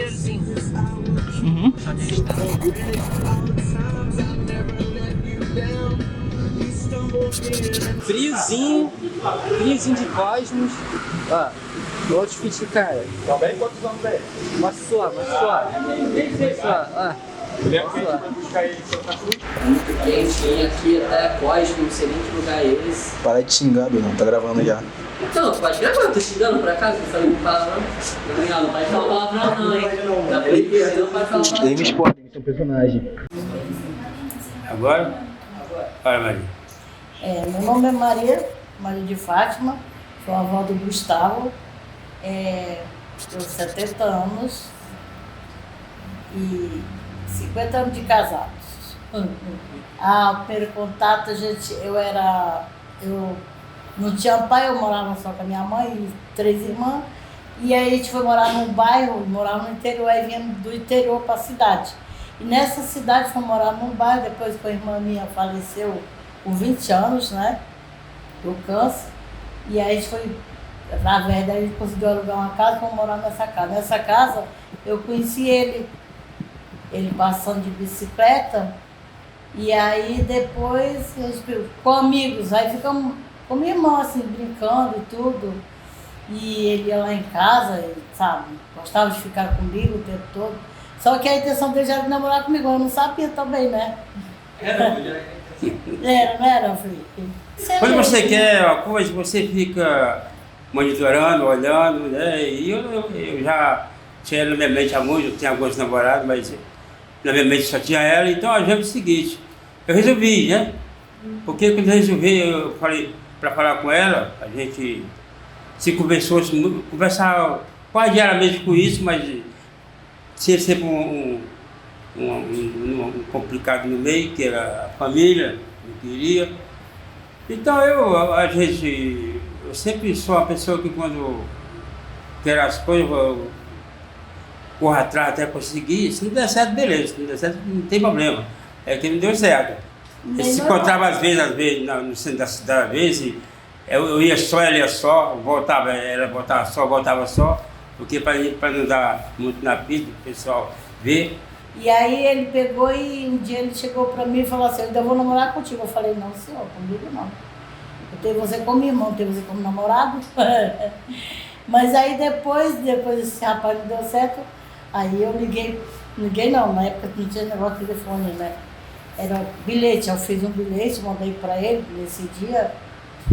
friozinho. Uhum. Onde a gente tá. Friozinho de Cosmos. Ó, o outfit do cara. Também quantos anos é? Mostra suar, mostra suar. Mostra suar, ó. Eu lembro que a gente foi buscar ele em Santa Cruz. Muito quente, vem aqui até Cosmos, não sei nem que lugar é esse. Para de xingar, não, tá gravando já. Então, pode gravar, eu tô xingando por acaso, não falei palavrão. Não, não pode falar palavrão não, hein? Tá proibido, não pode falar palavrão. Eles podem, são personagem. Agora? Olha, Maria. Meu nome é Maria de Fátima, sou avó do Gustavo, tenho 70 anos e 50 anos de casados. O primeiro contato, eu não tinha pai, eu morava só com a minha mãe e 3 irmãs, e aí a gente foi morar num bairro, morava no interior, aí vinha do interior para a cidade. E nessa cidade foi morar num bairro, depois que a irmã minha faleceu com 20 anos, né, do câncer, e aí a gente foi, através daí a gente conseguiu alugar uma casa para morar nessa casa. Nessa casa eu conheci ele passando de bicicleta, e aí depois a gente ficou amigos, aí ficamos como irmão, assim, brincando e tudo, e ele ia lá em casa, ele, sabe, gostava de ficar comigo o tempo todo, só que a intenção dele já era de namorar comigo, eu não sabia também, né? Era, não era, filho? Quando você quer uma coisa, você fica monitorando, olhando, né? E eu já tinha na minha mente há muito, eu tinha alguns namorados, mas na minha mente só tinha ela, então a gente é o seguinte, eu resolvi, né? Porque quando eu resolvi, eu falei para falar com ela, a gente se conversava quase diariamente com isso, mas tinha sempre um complicado no meio, que era a família, não queria. Então eu sempre sou uma pessoa que quando quero as coisas, eu corro atrás até conseguir. Se não der certo, beleza. Se não der certo, não tem problema. É que não deu certo. Eu se encontrava às vezes no centro da cidade, às vezes, eu ia só, ela ia só, ela voltava só, porque para não dar muito na pista, o pessoal ver. E aí ele pegou e um dia ele chegou para mim e falou assim, eu ainda vou namorar contigo. Eu falei, não senhor, comigo não. Eu tenho você como irmão, tenho você como namorado. Mas aí depois esse rapaz não deu certo, aí eu liguei não, na época não tinha negócio de telefone, né? Era bilhete, eu fiz um bilhete, mandei para ele nesse dia,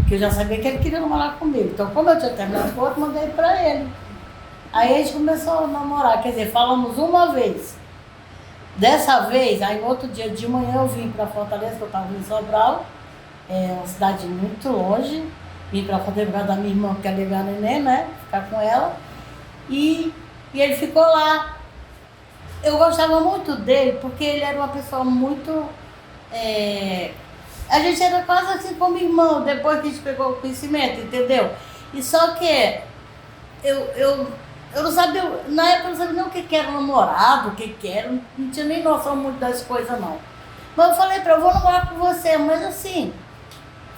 que eu já sabia que ele queria namorar comigo. Então como eu tinha terminado com o outro, mandei para ele. Aí a gente começou a namorar, quer dizer, falamos uma vez. Dessa vez, aí no outro dia de manhã eu vim para Fortaleza, que eu estava em Sobral, uma cidade muito longe, vim para Fortaleza por causa da minha irmã, que quer ligar a neném, né, ficar com ela, e ele ficou lá. Eu gostava muito dele, porque ele era uma pessoa muito... a gente era quase assim como irmão, depois que a gente pegou o conhecimento, entendeu? E só que eu não sabia, na época eu não sabia nem o que era namorado, o que era, não tinha nem noção muito das coisas não. Mas eu falei para ele, eu vou namorar com você, mas assim,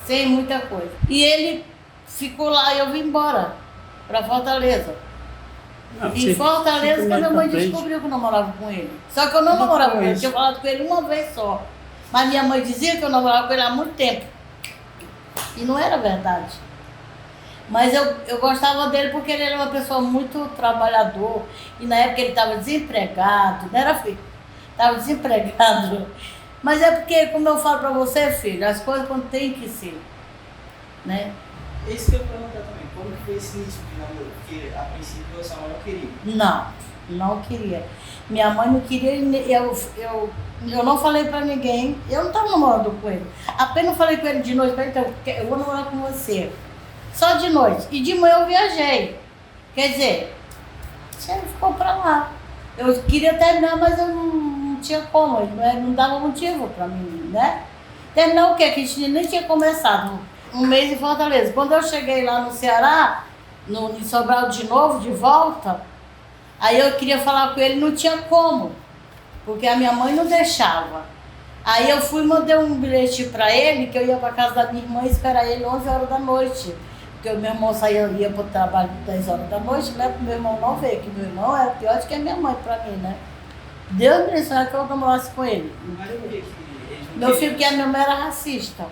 sem muita coisa. E ele ficou lá e eu vim embora para Fortaleza. Em Fortaleza, que a minha mãe descobriu que eu namorava com ele. Só que eu não namorava com ele, eu tinha falado com ele uma vez só. Mas minha mãe dizia que eu namorava com ele há muito tempo. E não era verdade. Mas eu gostava dele porque ele era uma pessoa muito trabalhador. E na época ele estava desempregado, não era filho? Estava desempregado. Mas é porque, como eu falo para você, filho, as coisas quando tem que ser, né? Isso que eu ia perguntar também, como que foi esse início de namoro? Porque a princípio sua mãe não queria. Não queria. Minha mãe não queria, eu não falei pra ninguém, eu não estava namorando com ele. Apenas falei com ele de noite, então, eu vou namorar com você. Só de noite. E de manhã eu viajei. Quer dizer, ele ficou pra lá. Eu queria terminar, mas eu não tinha como, não dava motivo pra mim, né? Terminar o quê? Que a gente nem tinha começado. Um mês em Fortaleza. Quando eu cheguei lá no Ceará, em Sobral de novo, de volta, aí eu queria falar com ele, não tinha como, porque a minha mãe não deixava. Aí eu mandei um bilhete para ele, que eu ia para casa da minha irmã e esperar ele 11 horas da noite, porque o meu irmão ia para o trabalho 10 horas da noite, né? Para o meu irmão não ver, que meu irmão era pior do que a minha mãe para mim, né? Deus me ensinou que eu namorasse com ele. Mas por que eles não Meu filho, porque a minha mãe era racista,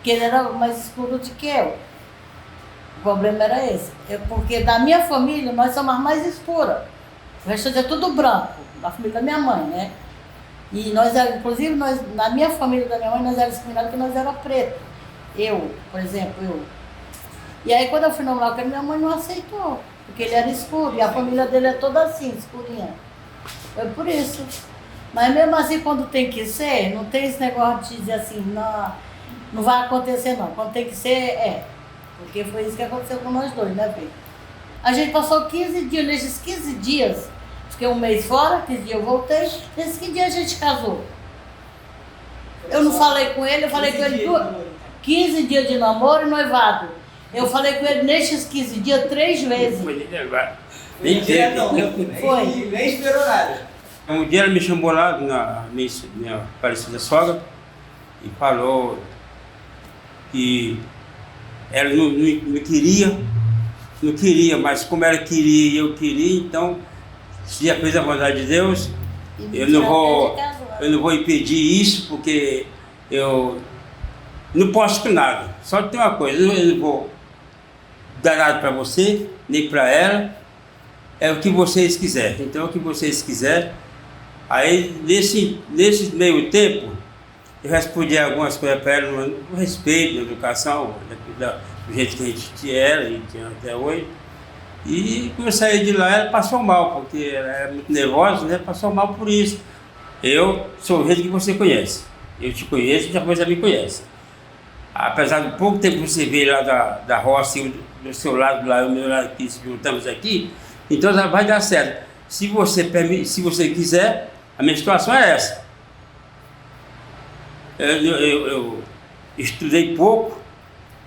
que ele era mais escuro do que eu. O problema era esse. Porque da minha família, nós somos as mais escuras. O resto é tudo branco, da família da minha mãe, né? E nós, inclusive, na minha família da minha mãe, nós éramos discriminados porque nós era preto. Eu, por exemplo, eu. E aí, quando eu fui namorar com ele, minha mãe não aceitou, porque ele era escuro. E a família dele é toda assim, escurinha. Foi por isso. Mas mesmo assim, quando tem que ser, não tem esse negócio de dizer assim, não vai acontecer não. Quando tem que ser, é. Porque foi isso que aconteceu com nós dois, né, filho? A gente passou 15 dias, nesses 15 dias, fiquei um mês fora, 15 dias eu voltei, nesses 15 dias a gente casou. Eu não falei com ele, eu falei com ele 15 dias de namoro e noivado. Eu falei com ele nesses 15 dias 3 vezes. Nem teve. Foi. Nem esperou nada. Um dia ela me chamou lá na minha falecida sogra e falou que ela não queria, mas como ela queria e eu queria, então, se já fez a vontade de Deus, eu não vou impedir isso, porque eu não posso com nada. Só que tem uma coisa, eu não vou dar nada para você, nem para ela, é o que vocês quiserem. Então, o que vocês quiserem. Aí, nesse meio tempo, eu respondi algumas coisas para ela no respeito, na educação, do jeito que a gente era e tinha até hoje. E quando eu saí de lá, ela passou mal, porque ela era muito nervosa, né? Passou mal por isso. Eu sou o jeito que você conhece. Eu te conheço e depois você me conhece. Apesar do pouco tempo que você veio lá da roça, do seu lado lá, o meu lado aqui, se juntamos aqui, então já vai dar certo. Se você quiser, a minha situação é essa. Eu estudei pouco,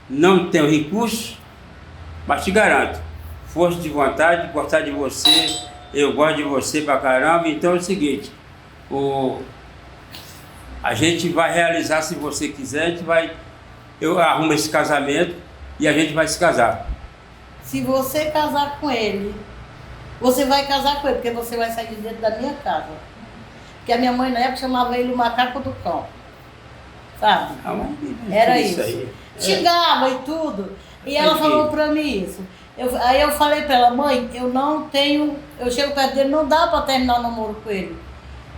não tenho recursos, mas te garanto, força de vontade, gostar de você, eu gosto de você pra caramba, então é o seguinte, a gente vai realizar se você quiser, eu arrumo esse casamento e a gente vai se casar. Se você casar com ele, você vai casar com ele, porque você vai sair de dentro da minha casa. Porque a minha mãe na época chamava ele o macaco do cão. Sabe? Era isso. Xingava e tudo. E ela falou pra mim isso. Aí eu falei pra ela, mãe, eu chego perto dele, não dá pra terminar o namoro com ele.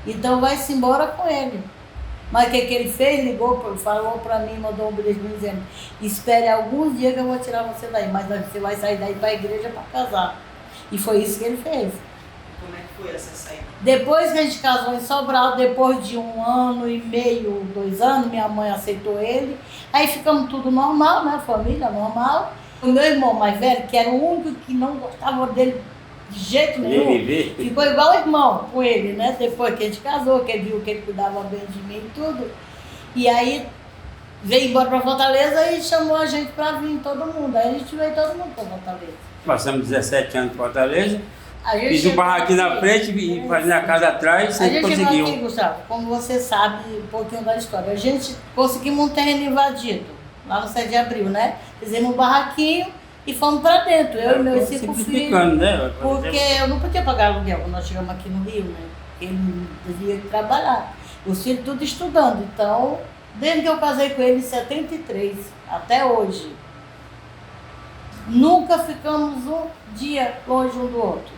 Então vai-se embora com ele. Mas o que ele fez? Falou pra mim, mandou um bilhete dizendo, espere alguns dias que eu vou tirar você daí, mas você vai sair daí pra igreja pra casar. E foi isso que ele fez. Como é que foi essa saída? Depois que a gente casou em Sobral, depois de 1 ano e meio, 2 anos, minha mãe aceitou ele. Aí ficamos tudo normal, né? Família normal. O meu irmão mais velho, que era o único que não gostava dele de jeito nenhum, ficou igual irmão com ele, né? Depois que a gente casou, que ele viu que ele cuidava bem de mim e tudo. E aí veio embora para Fortaleza e chamou a gente para vir, todo mundo. Aí a gente veio todo mundo para Fortaleza. Passamos 17 anos em Fortaleza. Fiz um barraquinho na frente e fazendo a casa atrás, sempre conseguiu. A gente aqui, Gustavo, como você sabe um pouquinho da história, a gente conseguimos um terreno invadido, lá no 7 de abril, né? Fizemos um barraquinho e fomos para dentro, eu e meus 5 filhos. Né? Porque eu não podia pagar aluguel quando nós chegamos aqui no Rio, né? Porque ele devia trabalhar. Os filhos tudo estudando, então, desde que eu casei com ele em 73, até hoje, nunca ficamos um dia longe um do outro.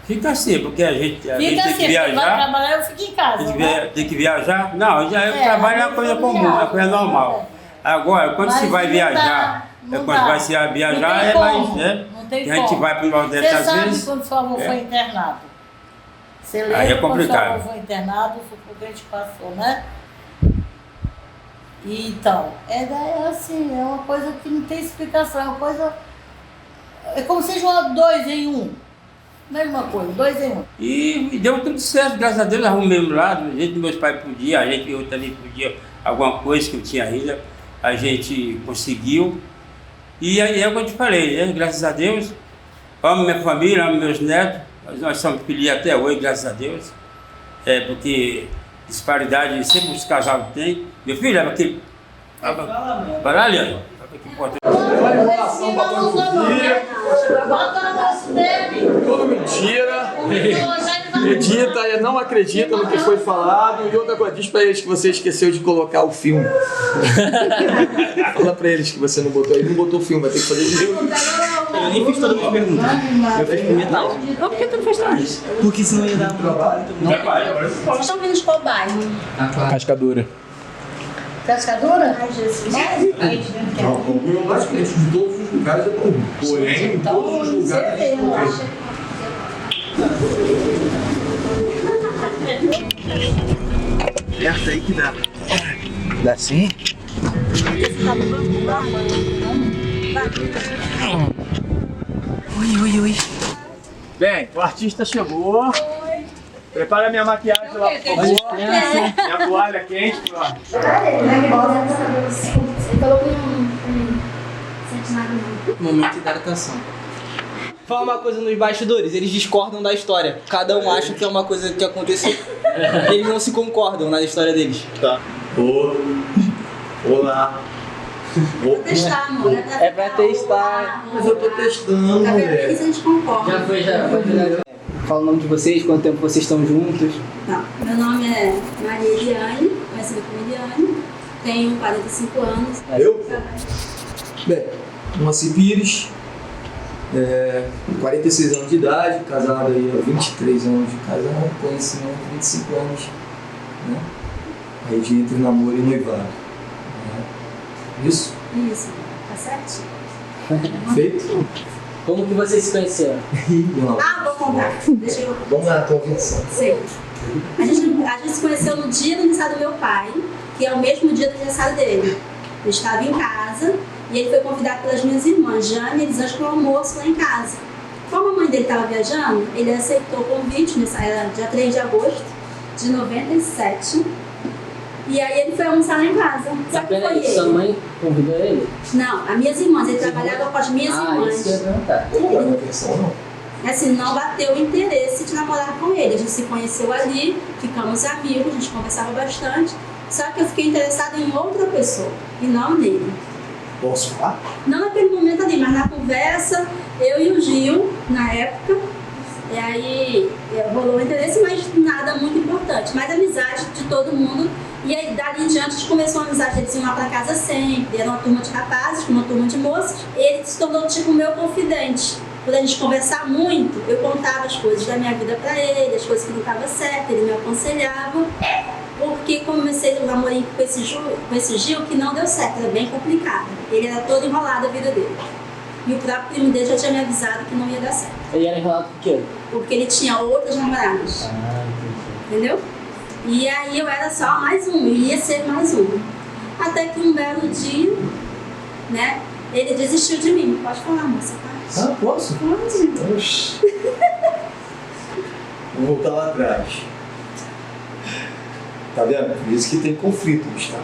Fica assim, porque a gente tem que viajar. Vai trabalhar, eu fico em casa. Tem que viajar? Não, o trabalho é uma coisa comum, é coisa normal. Agora, quando você vai viajar, quando vai se viajar, é mais, né? Não tem como. A gente vai para o Nordeste às vezes. Você sabe quando seu avô foi internado? Você lembra aí é complicado. Quando seu avô foi internado, foi o que a gente passou, né? Então, é assim, é uma coisa que não tem explicação, é uma coisa... É como se fosse 2 em 1. Mesma coisa, 2 em 1. E deu tudo certo, graças a Deus, arrumamos lá, do jeito que meus pais podiam, eu também podia, alguma coisa que eu tinha ainda, a gente conseguiu. E aí é o que eu te falei, né? Graças a Deus, amo minha família, amo meus netos, nós somos felizes até hoje, graças a Deus. Porque disparidade sempre os casais têm. Meu filho, leva aquele... Vai lá, Leandro. que importa. Bota no bolso dele. Tudo mentira. Edita e não acredita no que foi falado. E outra coisa, diz pra eles que você esqueceu de colocar o filme. Fala pra eles que você não botou. Ele não botou o filme, vai ter que fazer de novo. Eu nem fiz todas as perguntas. Eu fiz por metade. Não, por que tu não fez trás? Porque senão ia dar um trabalho. Vocês estão vindo de qual bairro? Cascadura. Cascadura? Ai, Jesus. O mais cliente de todos os lugares é comum. Porém, em todos os lugares é diferente. Aperta aí que dá. Dá sim? Oi. Bem, o artista chegou. Prepara minha maquiagem lá, por favor. Minha toalha quente. Ó. Você colocou sente nada não. Momento de hidratação. Fala uma coisa nos bastidores, eles discordam da história. Cada um acha que é uma coisa que aconteceu. Eles não se concordam na história deles. Tá. Olá. Vou testar, amor. É pra testar. Mas eu tô testando, Tá vendo? mulher. Isso a gente concorda. Já foi. Fala o nome de vocês, quanto tempo vocês estão juntos. Tá. Meu nome é Maria Eliane, conhecida como Eliane. Tenho 45 anos. Eu? Bem, Moacir Pires, 46 anos de idade, casado aí há 23 anos de casado, conhecimento 25 anos, né? Aí de entre namoro e noivado. Né? Isso? Isso. Tá certinho? Feito? Como que vocês se conheceram? Ah, vou contar. Deixa eu... Vamos lá, tua versão. Sei. A gente se conheceu no dia do aniversário do meu pai, que é o mesmo dia do aniversário dele. Eu estava em casa e ele foi convidado pelas minhas irmãs, Jane e Elisângela, para o almoço lá em casa. Como a mãe dele estava viajando, ele aceitou o convite, era dia 3 de agosto de 97. E aí ele foi almoçar lá em casa. Só que foi Peraí, sua ele. mãe convidou ele? Não, as minhas irmãs. Ele trabalhava com as minhas irmãs. Isso que eu ia perguntar. Vamos dar uma versão, não? Assim, não bateu o interesse de namorar com ele. A gente se conheceu ali, ficamos amigos, a gente conversava bastante. Só que eu fiquei interessada em outra pessoa e não nele. Posso falar? Não naquele momento ali, mas na conversa, eu e o Gil, na época, e aí rolou o interesse, mas nada muito importante. Mas amizade de todo mundo. E aí, dali em diante, a gente começou a amizade. Eles iam lá pra casa sempre. Era uma turma de rapazes, uma turma de moças. Ele se tornou tipo meu confidente. Por a gente conversar muito, eu contava as coisas da minha vida pra ele, as coisas que não estavam certas, ele me aconselhava. Porque comecei um namorinho com esse Gil que não deu certo, era bem complicado. Ele era todo enrolado a vida dele. E o próprio primo dele já tinha me avisado que não ia dar certo. Ele era enrolado por quê? Porque ele tinha outras namoradas. Entendeu? E aí eu era só mais um, eu ia ser mais um. Até que um belo dia, né, ele desistiu de mim. Pode falar, moça, pode? Ah, posso? Pode. Oxi. Vou voltar lá atrás. Tá vendo? Por isso que tem conflito, Gustavo.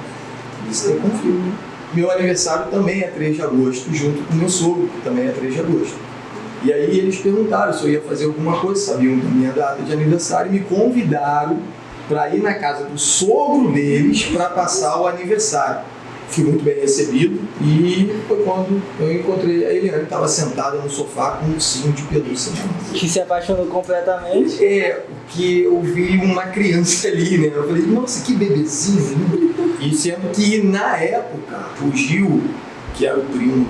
Por isso que tem conflito. Meu aniversário também é 3 de agosto, junto com meu sogro, que também é 3 de agosto. E aí eles perguntaram se eu ia fazer alguma coisa, sabiam da minha data de aniversário, e me convidaram para ir na casa do sogro deles para passar o aniversário. Fui muito bem recebido e foi quando eu encontrei a Eliane, que estava sentada no sofá com um ursinho de pelúcia. Que se apaixonou completamente. Porque eu vi uma criança ali, né? Eu falei, nossa, que bebezinho, né? E sendo que na época, o Gil, que era o primo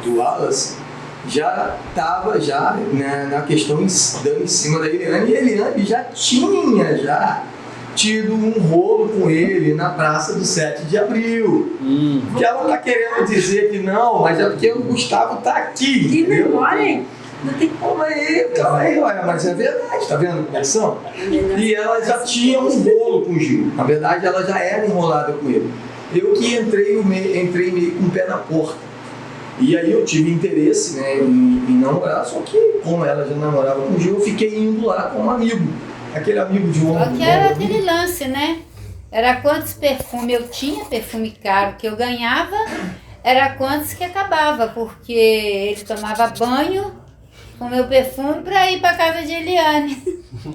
do Wallace, já estava na questão dando em cima da Eliane, e a Eliane já tinha tido um rolo com ele na praça do 7 de abril. Que ela tá querendo dizer que não, mas é porque o Gustavo tá aqui. Que entendeu? memória, hein? Não tem Calma aí, olha, mas é verdade, tá vendo a conexão? E ela já tinha um rolo com o Gil. Na verdade, ela já era enrolada com ele. Eu que entrei meio com o pé na porta. E aí eu tive interesse, né, em namorar, só que como ela já namorava com o Gil, eu fiquei indo lá como amigo. Aquele amigo de Só ombro. que era aquele lance, né? Era quantos perfumes eu tinha, perfume caro que eu ganhava, era quantos que acabava, porque ele tomava banho com meu perfume para ir para casa de Eliane.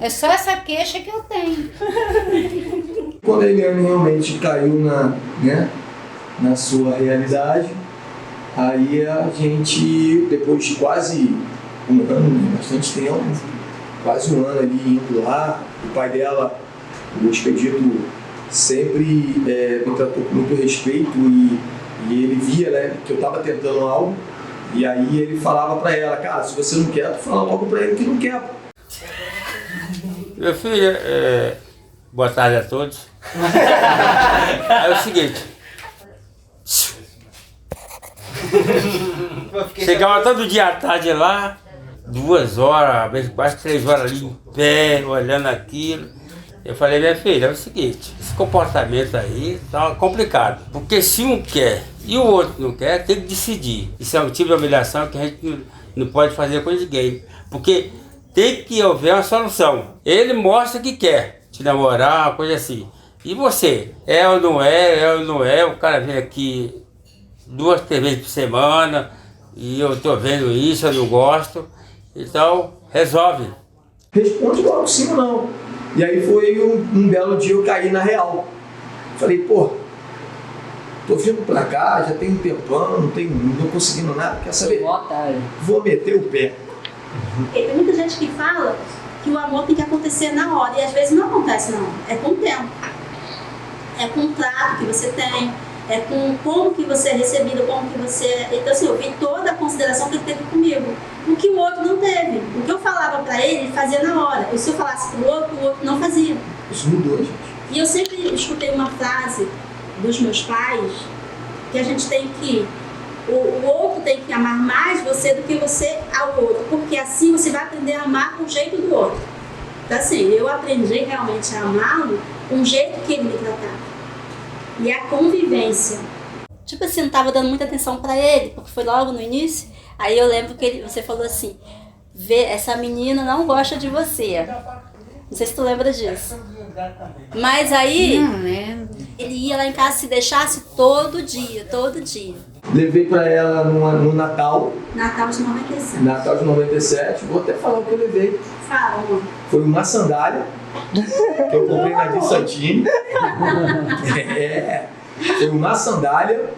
É só essa queixa que eu tenho. Quando a Eliane realmente caiu na sua realidade, Aí a gente, depois de quase um ano, bastante tempo, quase um ano ali indo lá, o pai dela, o Expedito, sempre me tratou com muito respeito e ele via, né, que eu estava tentando algo, e aí ele falava para ela, cara, se você não quer, tu fala logo para ele que não quer. Meu filho, boa tarde a todos. É o seguinte. Chegava todo dia à tarde lá, 2 horas, quase 3 horas ali em pé, olhando aquilo. Eu falei, minha filha, é o seguinte, esse comportamento aí tá complicado. Porque se um quer e o outro não quer, tem que decidir. Isso é um tipo de humilhação que a gente não pode fazer com ninguém. Porque tem que haver uma solução. Ele mostra que quer te namorar, uma coisa assim. E você? É ou não é? O cara vem aqui 2, 3 vezes por semana e eu tô vendo isso, eu não gosto. Então, resolve. Responde logo sim ou não. E aí foi um belo dia eu caí na real. Falei, pô, tô vindo pra cá, já tem um tempão, não tô conseguindo nada, quer saber? Vou meter o pé. Tem muita gente que fala que o amor tem que acontecer na hora, e às vezes não acontece não, é com o tempo. É com o trato que você tem, é com como que você é recebido, como que você... Então assim, eu vi toda a consideração que ele teve comigo, o que o outro não teve. O que eu falava pra ele, ele fazia na hora. E se eu falasse pro outro, o outro não fazia. Isso mudou, gente. E eu sempre escutei uma frase dos meus pais, que a gente tem que... O outro tem que amar mais você do que você ao outro, porque assim você vai aprender a amar com o jeito do outro. Então assim, eu aprendi realmente a amá-lo com o jeito que ele me tratava. E a convivência. Tipo assim, não tava dando muita atenção pra ele, porque foi logo no início. Aí eu lembro que você falou assim, essa menina não gosta de você. Não sei se tu lembra disso. Mas aí, ele ia lá em casa, se deixasse todo dia. Levei pra ela no Natal. Natal de 97. Natal de 97, vou até falar o que eu levei. Fala, amor. Foi uma sandália que eu comprei na Di Santini. Foi uma sandália.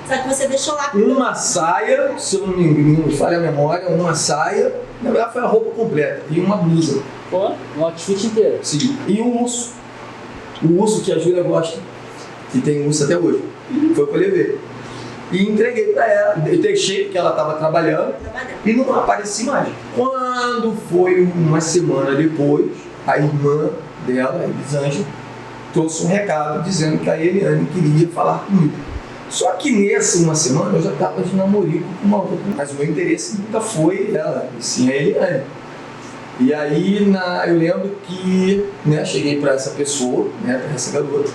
Só que você deixou lá. Uma saia, se eu não me falha a memória, uma saia. Na verdade foi a roupa completa. E uma blusa. Pô, um outfit inteiro. Sim. E um urso. O urso que a Júlia gosta. Que tem urso até hoje. Foi o que eu levei. E entreguei pra ela. Eu deixei porque ela estava trabalhando. E não apareci mais. Quando foi uma semana depois, a irmã dela, a Elisângela, trouxe um recado dizendo que a Eliane queria falar comigo. Só que nessa uma semana eu já estava de namorico com uma outra. Mas o meu interesse nunca foi ela, e sim a Eliane. E aí eu lembro que cheguei para essa pessoa, para essa garota.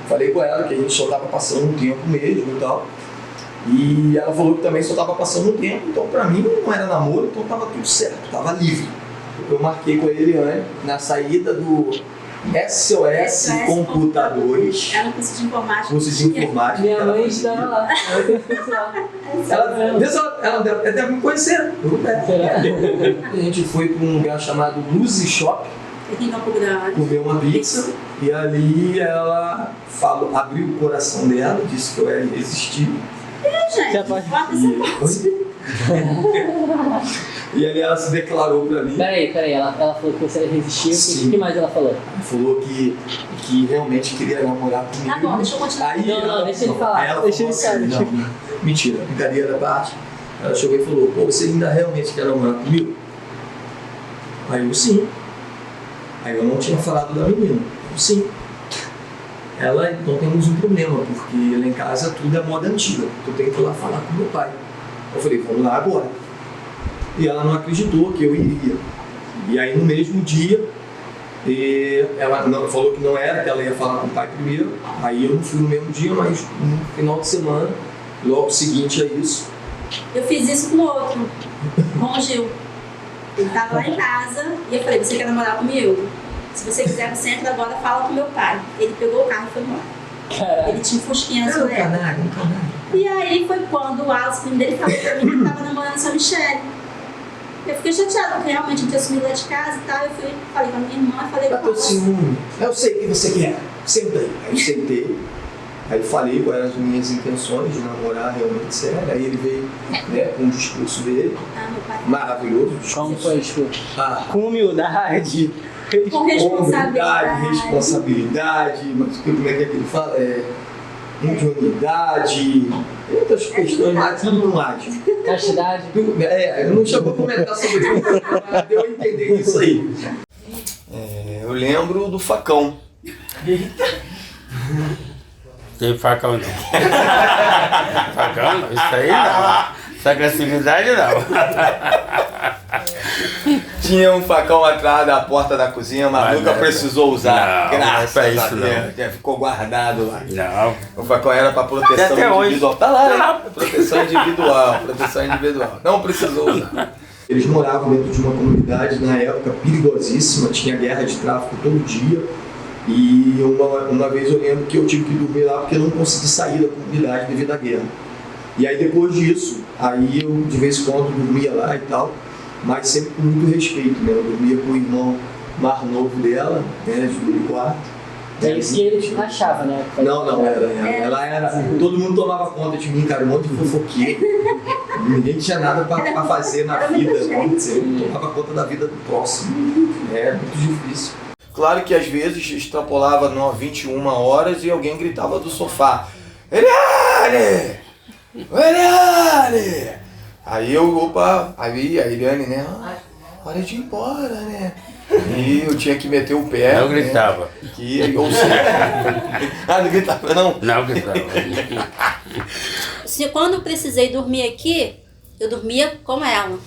Falei com ela que a gente só estava passando um tempo mesmo e tal. E ela falou que também só estava passando um tempo, então para mim não era namoro, então estava tudo certo, estava livre. Eu marquei com a Eliane na saída do SOS Computadores. Era um curso de informática. Curso de informática. Minha mãe estava lá. Ela deve me conhecer. A gente foi para um lugar chamado Luzi Shop. Aqui em Campo Grande. Comer uma pizza. E ali ela abriu o coração dela, disse que eu era irresistível. E ali ela se declarou pra mim. Peraí, ela falou que você era irresistível. O que mais ela falou? Ela falou que realmente queria namorar comigo. Tá bom, deixa eu continuar. Aí não, deixa ele falar. Deixa ele falar. Não, mentira, brincadeira à parte. Ela chegou e falou, pô, você ainda realmente quer namorar comigo? Aí eu, sim. Aí eu não tinha falado da menina. Eu, sim. Ela, então temos um problema, porque lá em casa tudo é moda antiga. Eu tenho que ir lá falar com meu pai. Eu falei, vamos lá agora. E ela não acreditou que eu iria. E aí no mesmo dia, ela falou que não era, que ela ia falar com o pai primeiro. Aí eu não fui no mesmo dia, mas no final de semana, logo seguinte a isso. Eu fiz isso com o outro, com o Gil. Ele estava lá em casa e eu falei, você quer namorar comigo? Se você quiser, você entra agora, fala com meu pai. Ele pegou o carro e foi embora. Ele tinha um fusquinha azul. Um canário. E aí foi quando o Alisson, primo dele, falou pra mim que estava namorando essa Michelle. Eu fiquei chateada, porque realmente eu tinha sumido lá de casa e tal. Eu falei com a minha irmã, falei com ela. Ciúme. Eu sei o que você quer. Senta aí. Aí eu sentei. Aí falei quais eram as minhas intenções de namorar realmente sério. Aí ele veio, né, com o discurso dele, maravilhoso discurso. Como foi o discurso? Ah, Com humildade. Com responsabilidade. Responsabilidade, mas como é que ele fala? Intimidade, outras questões mais, tudo no mais. Castidade. Eu não chegou a comentar sobre isso, mas deu a entender isso aí. Eu lembro do facão. Tem facão não. Facão não, isso aí não. Essa agressividade não. Tinha um facão atrás da porta da cozinha, mas nunca precisou usar. Não, graças não é pra a isso, Deus. Já ficou guardado lá. Não. O facão era para proteção Até hoje. individual. Tá lá, né? Proteção individual. Não precisou usar. Eles moravam dentro de uma comunidade, na época, perigosíssima, tinha guerra de tráfico todo dia. E uma vez eu lembro que eu tive que dormir lá porque eu não consegui sair da comunidade devido à guerra. E aí depois disso, aí eu de vez em quando dormia lá e tal, mas sempre com muito respeito, né? Eu dormia com o irmão mais novo dela, né, de quarto. É isso que eles achavam, né? Não, ela era. Todo mundo tomava conta de mim, cara, um monte de fofoqueiro. Ninguém tinha nada pra fazer na vida, vamos dizer. Eu tomava conta da vida do próximo. É muito difícil. Claro que às vezes extrapolava 21 horas e alguém gritava do sofá: Eliane! Eliane! Aí aí a Eliane, né? Hora de ir embora, né? E eu tinha que meter o pé. Não gritava. Ou seja, não gritava, não? Não gritava. Quando eu precisei dormir aqui, eu dormia com ela.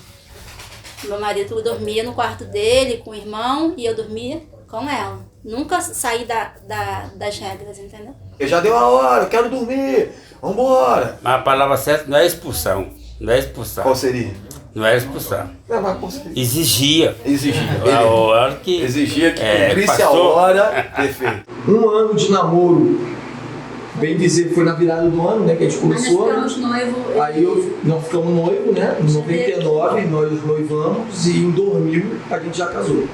Meu marido dormia no quarto dele com o irmão e eu dormia com ela. Nunca saí das regras, entendeu? Eu já deu a hora, eu quero dormir, vambora. Mas a palavra certa não é expulsão. Não é expulsão. Qual seria? Não é expulsão. Não, mas qual seria? Exigia. Exigia. A hora que... Exigia que cumprisse a passou. hora. Perfeito. Um ano de namoro, bem dizer, foi na virada do ano, né, que a gente começou. Nós ficamos noivos. Aí nós ficamos noivos, né, em 99 nós noivamos e em 2000 a gente já casou.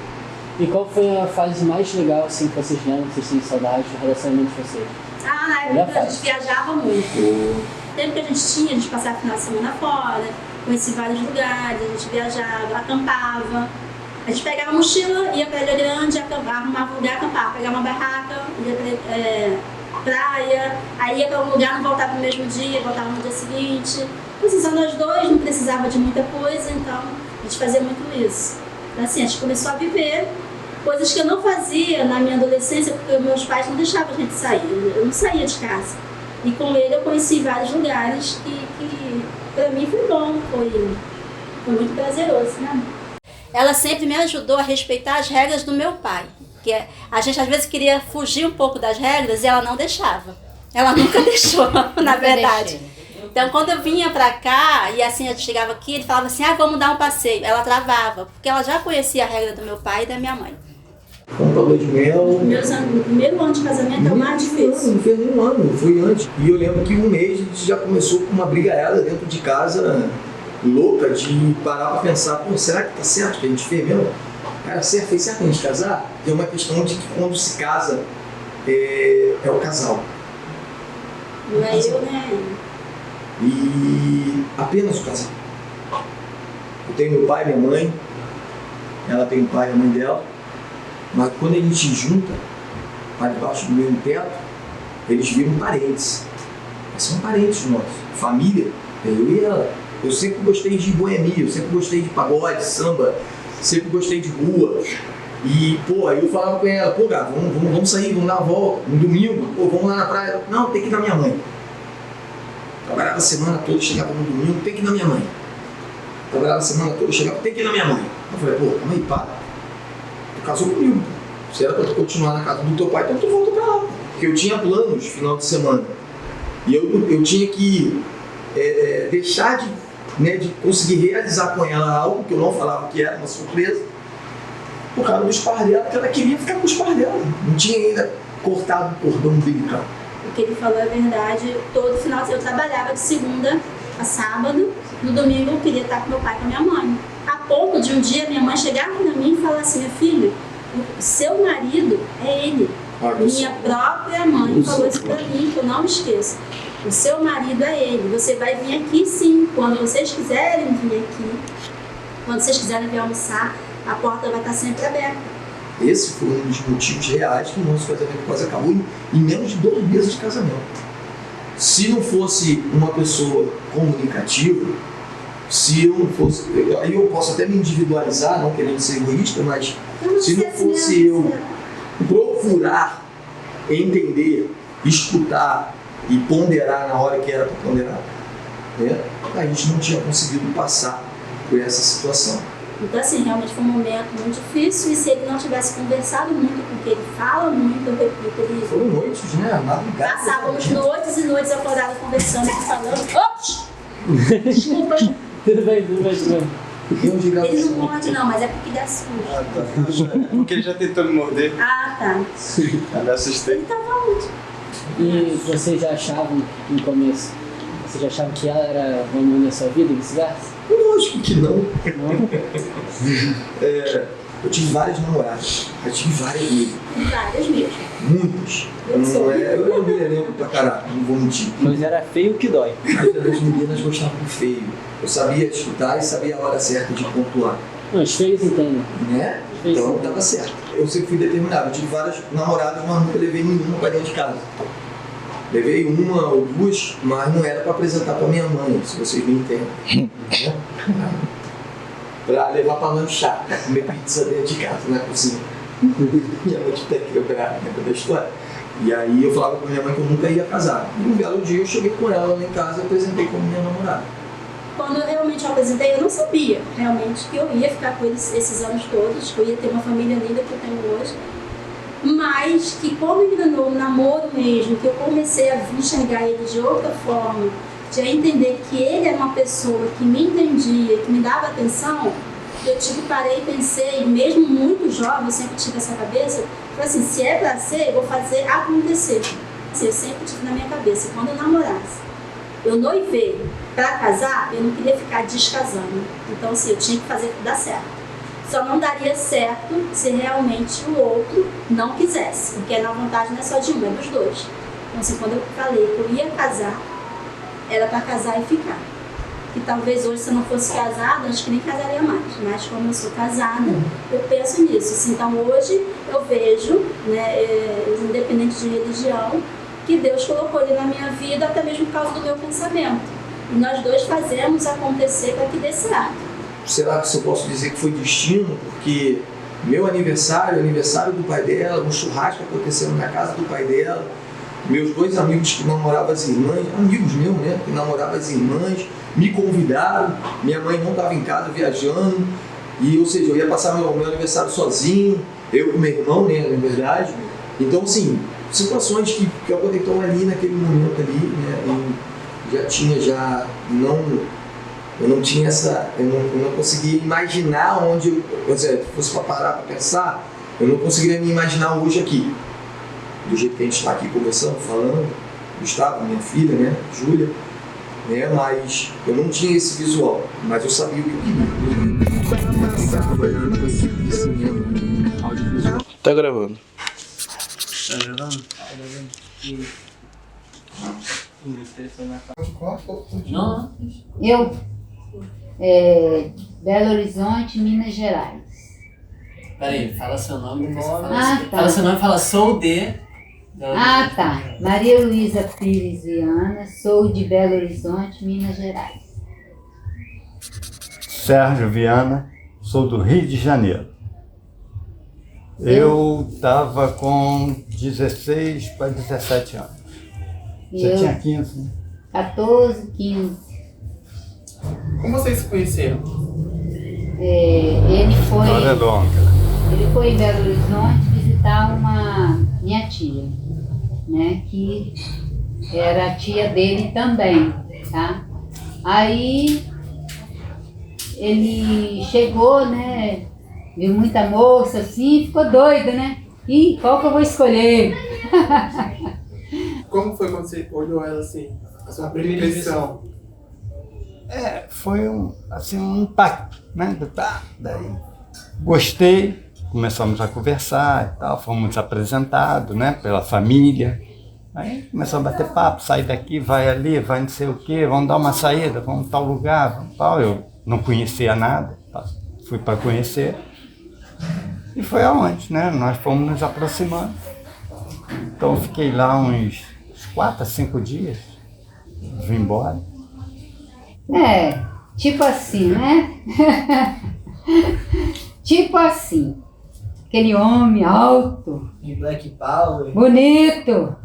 E qual foi a fase mais legal, assim, que vocês lembram, que vocês têm saudade do relacionamento de vocês? Na época a gente viajava muito. O tempo que a gente tinha, a gente passava o final de semana fora, conhecia vários lugares, a gente viajava, acampava. A gente pegava a mochila, ia pra Ilha Grande, arrumava um lugar, acampava, pegava uma barraca, ia pra praia, aí ia pra um lugar, não voltava no mesmo dia, voltava no dia seguinte. Assim, só nós dois, não precisava de muita coisa, então a gente fazia muito isso. Então, assim, a gente começou a viver coisas que eu não fazia na minha adolescência, porque meus pais não deixavam a gente sair, eu não saía de casa. E com ele eu conheci vários lugares que pra mim foi bom, foi muito prazeroso, né? Ela sempre me ajudou a respeitar as regras do meu pai. Que a gente às vezes queria fugir um pouco das regras e ela não deixava. Ela nunca deixou, na verdade. Então quando eu vinha pra cá e assim eu chegava aqui, ele falava assim, vamos dar um passeio. Ela travava, porque ela já conhecia a regra do meu pai e da minha mãe. Fomos pra lua de mel. O primeiro ano de casamento é o mais difícil. Não fez nenhum ano, foi antes. E eu lembro que um mês a gente já começou com uma brigalhada dentro de casa, louca, de parar pra pensar, pô, será que tá certo que a gente fez mesmo? Cara, fez certo a gente casar? Tem uma questão de que quando se casa, é o casal. Não é eu, né? E apenas o casal. Eu tenho meu pai e minha mãe, ela tem o pai e a mãe dela, mas quando a gente junta para debaixo do mesmo teto, eles viram parentes. Eles são parentes nossos, família, eu e ela. Eu sempre gostei de boemia, eu sempre gostei de pagode, samba, sempre gostei de rua. E, pô, aí eu falava com ela, pô, cara, vamos sair, vamos dar uma volta, um domingo, pô, vamos lá na praia. Não, tem que ir na minha mãe. Trabalhava a semana toda, chegava no domingo, tem que ir na minha mãe. Trabalhava a semana toda, chegava, tem que ir na minha mãe. Eu falei, pô, calma aí, para. Tu casou comigo. Se era pra tu continuar na casa do teu pai, então tu volta pra lá. Porque eu tinha planos final de semana. E eu tinha que deixar de conseguir realizar com ela algo que eu não falava que era uma surpresa, por causa dos pais dela, porque ela queria ficar com os pais dela. Não tinha ainda cortado o cordão umbilical. O que ele falou é verdade. Todo final de semana eu trabalhava de segunda a sábado. No domingo eu queria estar com meu pai e com a minha mãe. A ponto de um dia minha mãe chegar pra mim e falar assim, minha filha, o seu marido é ele. Minha própria mãe falou isso pra mim, que eu não me esqueço. O seu marido é ele. Você vai vir aqui sim. Quando vocês quiserem vir aqui, quando vocês quiserem vir almoçar, a porta vai estar sempre aberta. Esse foi um dos motivos reais que o nosso casamento quase acabou em menos de 2 meses de casamento. Se não fosse uma pessoa comunicativa, se eu não fosse... Aí eu posso até me individualizar, não querendo ser egoísta, mas se não fosse eu procurar entender, escutar e ponderar na hora que era para ponderar, né, a gente não tinha conseguido passar por essa situação. Então, assim, realmente foi um momento muito difícil, e se ele não tivesse conversado muito, porque ele fala muito, eu repito, ele... Foram noites, né? Madrugada. Passávamos noites e noites acordadas conversando e falando. Ops! Desculpa. Tudo bem. Ele não morde não, mas é porque dá susto. Porque ele já tentou me morder. Ah, tá. Eu me assustei. Ele tava onde? E vocês já achavam no começo? Vocês já achavam que ela era o amor da sua vida e vice-versa? Lógico que não. Não? Eu tive várias namoradas, eu tive várias mesmo. Várias mesmo. Muitas. Eu me lembro pra caralho, não vou mentir. Mas era feio que dói. As meninas gostavam do feio. Eu sabia escutar e sabia a hora certa de pontuar. Não, os feios entendem. Né? Então dava certo. Eu sempre fui determinado. Eu tive várias namoradas, mas nunca levei nenhuma pra dentro de casa. Levei 1 ou 2, mas não era pra apresentar pra minha mãe, se vocês me entendem. Né? Pra levar pra lanchar, pra comer pizza dentro de casa, na cozinha. Minha mãe tinha que quebrar, lembra da história? E aí eu falava com minha mãe que eu nunca ia casar. E um belo dia eu cheguei com ela lá em casa e apresentei como minha namorada. Quando eu realmente apresentei, eu não sabia realmente que eu ia ficar com eles esses anos todos, que eu ia ter uma família linda que eu tenho hoje. Mas que como enganou o namoro mesmo, que eu comecei a enxergar ele de outra forma, de entender que ele era uma pessoa que me entendia, que me dava atenção, eu parei e pensei, mesmo muito jovem, eu sempre tive essa cabeça, falei assim, se é pra ser, eu vou fazer acontecer. Assim, eu sempre tive na minha cabeça, quando eu namorasse, eu noivei pra casar, eu não queria ficar descasando. Então assim, eu tinha que fazer dar certo. Só não daria certo se realmente o outro não quisesse, porque na vontade não é só de um, é dos dois. Então assim, quando eu falei que eu ia casar, era para casar e ficar. E talvez hoje, se eu não fosse casada, acho que nem casaria mais. Mas como eu sou casada, eu penso nisso. Assim, então hoje eu vejo, né, independente de religião, que Deus colocou ele na minha vida, até mesmo por causa do meu pensamento. E nós dois fazemos acontecer para que dê certo. Será que eu posso dizer que foi destino? Porque meu aniversário, o aniversário do pai dela, um churrasco acontecendo na casa do pai dela, meus 2 amigos que namoravam as irmãs, amigos meus, né, que namoravam as irmãs, me convidaram, minha mãe não estava em casa viajando, e, ou seja, eu ia passar meu aniversário sozinho, eu com meu irmão, né, na verdade. Então, assim, situações que aconteceram ali naquele momento ali, né, eu não tinha essa, eu não conseguia imaginar onde, por exemplo, se fosse para parar para pensar, eu não conseguiria me imaginar hoje aqui. Do jeito que a gente está aqui conversando, falando, Gustavo, minha filha, né, Júlia, né, mas eu não tinha esse visual, mas eu sabia o que eu queria. Tá gravando. Não. Eu, Belo Horizonte, Minas Gerais. Peraí, fala seu nome. Depois você fala, Ah, tá. fala seu nome e fala sou de... Ah, tá. Maria Luísa Pires Viana, sou de Belo Horizonte, Minas Gerais. Sérgio Viana, sou do Rio de Janeiro. Eu estava com 16 para 17 anos. Você tinha 15, né? 14, 15. Como vocês se conheceram? Ele História longa. foi em Belo Horizonte visitar minha tia, né, que era a tia dele também, tá? Aí ele chegou, né, viu muita moça assim, ficou doido, né? Ih, qual que eu vou escolher? Como foi quando você olhou ela assim? A sua primeira impressão? Foi um impacto, né? Daí gostei, começamos a conversar e tal, fomos apresentados, né, pela família. Aí começamos a bater papo, sai daqui, vai ali, vai não sei o quê, vamos dar uma saída, vamos tal lugar, vamos tal. Eu não conhecia nada, tá? Fui para conhecer. E foi aonde, né? Nós fomos nos aproximando. Então eu fiquei lá uns 4 a 5 dias, vim embora. Tipo assim, né? Tipo assim, aquele homem alto, De Black Power. bonito,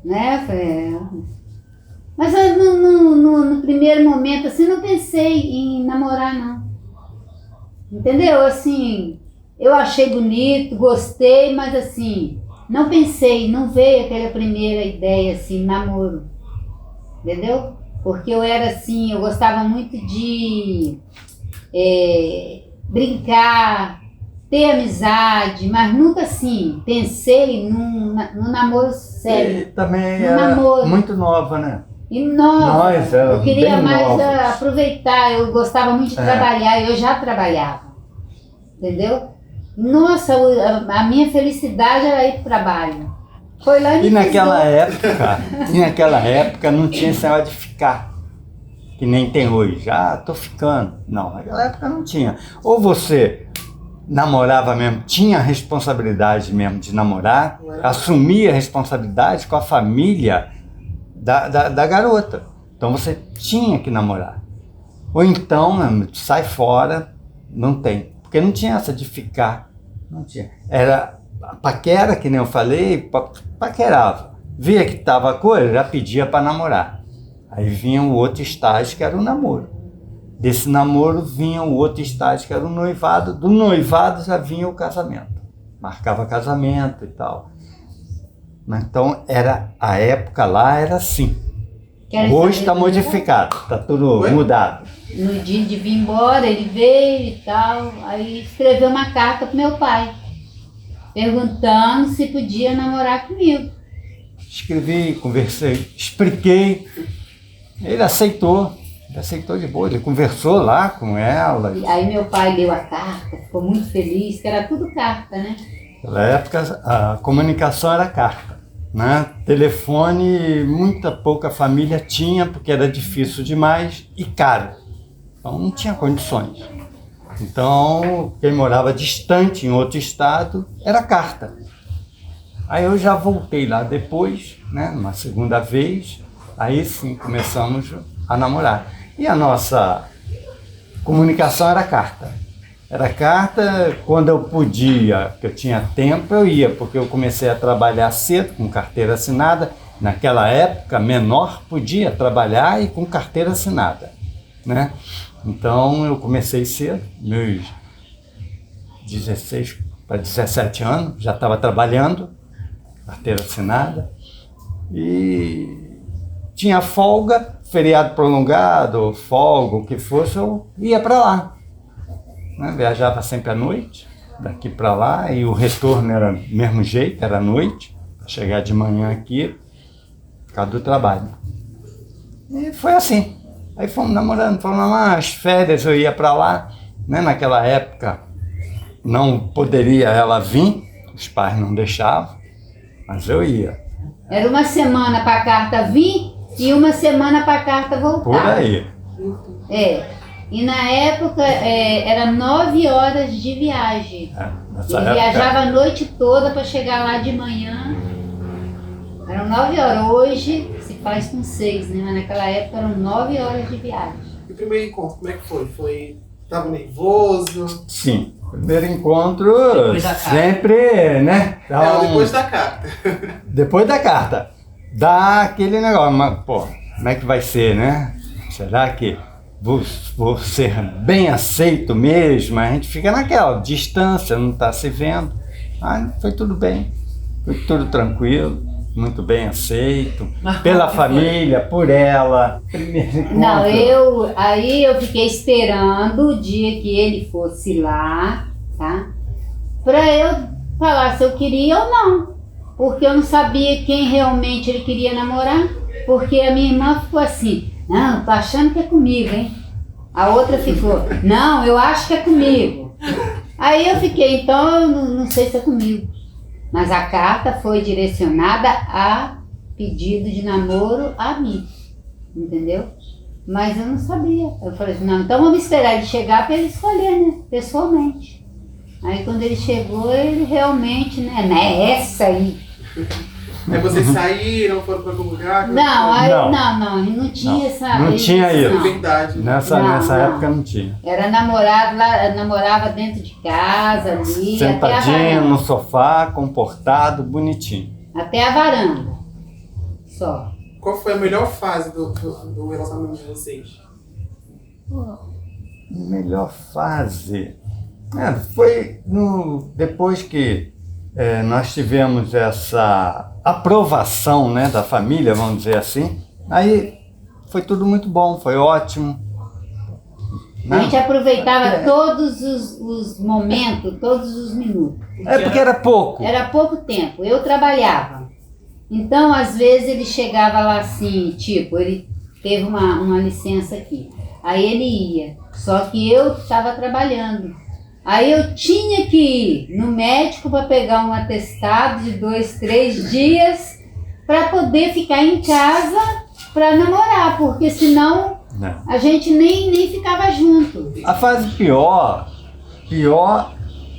né? Mas eu no primeiro momento, assim, não pensei em namorar, não. Entendeu? Assim, eu achei bonito, gostei, mas assim, não pensei, não veio aquela primeira ideia, assim, namoro. Entendeu? Porque eu era assim, eu gostava muito de brincar, ter amizade, mas nunca assim, pensei num namoro sério. E também No era namoro. muito nova, né? E nova, Nós éramos eu queria bem mais novos. aproveitar, eu gostava muito de trabalhar, eu já trabalhava, entendeu? Nossa, a minha felicidade era ir pro trabalho. Foi lá E naquela época não tinha esse negócio de ficar, que nem tem hoje. Tô ficando. Não, naquela época não tinha. Ou você namorava mesmo, tinha a responsabilidade mesmo de namorar, assumia a responsabilidade com a família da garota. Então você tinha que namorar. Ou então, sai fora, não tem. Porque não tinha essa de ficar. Não tinha. Era a paquera, que nem eu falei, paquerava. Via que tava a coisa, já pedia para namorar. Aí vinha o outro estágio, que era o namoro. Desse namoro vinha o outro estágio, que era o noivado. Do noivado já vinha o casamento. Marcava casamento e tal. Então, a época lá era assim. Hoje está modificado, está tudo mudado. No dia de vir embora, ele veio e tal, aí escreveu uma carta pro meu pai, perguntando se podia namorar comigo. Escrevi, conversei, expliquei. Ele aceitou de boa, ele conversou lá com ela. E aí meu pai leu a carta, ficou muito feliz, que era tudo carta, né? Naquela época a comunicação era carta, né? Telefone, pouca família tinha, porque era difícil demais e caro. Então não tinha condições. Então quem morava distante em outro estado era carta. Aí eu já voltei lá depois, né? Uma segunda vez, aí sim começamos a namorar. E a nossa comunicação era carta. Era carta, quando eu podia, que eu tinha tempo, eu ia, porque eu comecei a trabalhar cedo, com carteira assinada. Naquela época, menor podia trabalhar e com carteira assinada, né? Então, eu comecei cedo, meus 16 para 17 anos, já estava trabalhando, carteira assinada, e tinha folga, feriado prolongado, folga, o que fosse, eu ia para lá. Né? Viajava sempre à noite, daqui para lá, e o retorno era do mesmo jeito, era à noite, para chegar de manhã aqui, por causa do trabalho. E foi assim. Aí fomos namorando, as férias eu ia para lá, né? Naquela época não poderia ela vir, os pais não deixavam, mas eu ia. Era uma semana para a carta vir e uma semana para a carta voltar. Por aí. E na época era 9 horas de viagem. Ele viajava a noite toda para chegar lá de manhã. Eram 9 horas. Hoje se faz com 6, né? Mas naquela época eram 9 horas de viagem. E o primeiro encontro, como é que foi? Tava nervoso? Sim. Primeiro encontro, sempre, né? Depois da carta. Depois da carta. Dá aquele negócio, mas, pô, como é que vai ser, né? Será que vou ser bem aceito mesmo? A gente fica naquela distância, não está se vendo. Foi tudo bem, foi tudo tranquilo, muito bem aceito, pela família, por ela. Não, aí eu fiquei esperando o dia que ele fosse lá, tá? Pra eu falar se eu queria ou não. Porque eu não sabia quem realmente ele queria namorar. Porque a minha irmã ficou assim, não, tô achando que é comigo, hein? A outra ficou, não, eu acho que é comigo. Aí eu fiquei, então, não sei se é comigo. Mas a carta foi direcionada a pedido de namoro a mim, entendeu? Mas eu não sabia. Eu falei assim, não, então vamos esperar ele chegar para ele escolher, né? Pessoalmente. Aí quando ele chegou, ele realmente, né? Essa aí. Aí vocês saíram, foram para algum lugar? Não, aí, Não. não tinha essa. Não tinha isso. isso. Verdade. Nessa época não tinha. Era namorado lá, namorava dentro de casa ali, até a Sentadinho varanda. no sofá, comportado, bonitinho. Até a varanda. Só. Qual foi a melhor fase do relacionamento de vocês? Melhor fase. Foi depois que nós tivemos essa aprovação, né, da família, vamos dizer assim. Aí foi tudo muito bom, foi ótimo. A gente aproveitava todos os momentos, todos os minutos. Porque era pouco. Era pouco tempo. Eu trabalhava. Então, às vezes, ele chegava lá assim, tipo, ele teve uma licença aqui. Aí ele ia. Só que eu estava trabalhando. Aí eu tinha que ir no médico para pegar um atestado de 2, 3 dias para poder ficar em casa para namorar, porque senão a gente nem ficava junto. A fase pior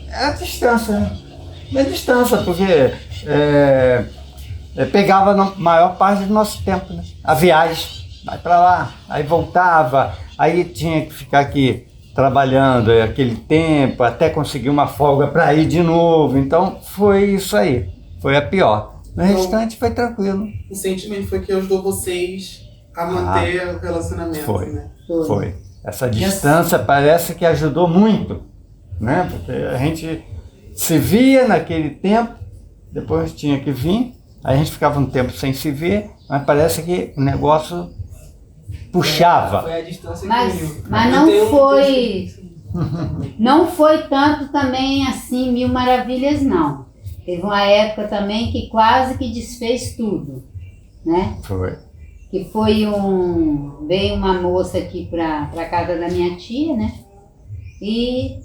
é a distância, né? É a distância, porque pegava a maior parte do nosso tempo, né? A viagem, vai para lá, aí voltava, aí tinha que ficar aqui trabalhando aquele tempo, até conseguir uma folga para ir de novo. Então foi isso aí, foi a pior. No restante foi tranquilo. O sentimento foi que ajudou vocês a manter o relacionamento, Foi, né? foi. Essa distância parece que ajudou muito, né? Porque a gente se via naquele tempo, depois tinha que vir, aí a gente ficava um tempo sem se ver, mas parece que o negócio puxava. Foi a distância Mas não foi tanto também assim, 1000 maravilhas, não. Teve uma época também que quase que desfez tudo, né? Foi. Que foi veio uma moça aqui pra casa da minha tia, né? E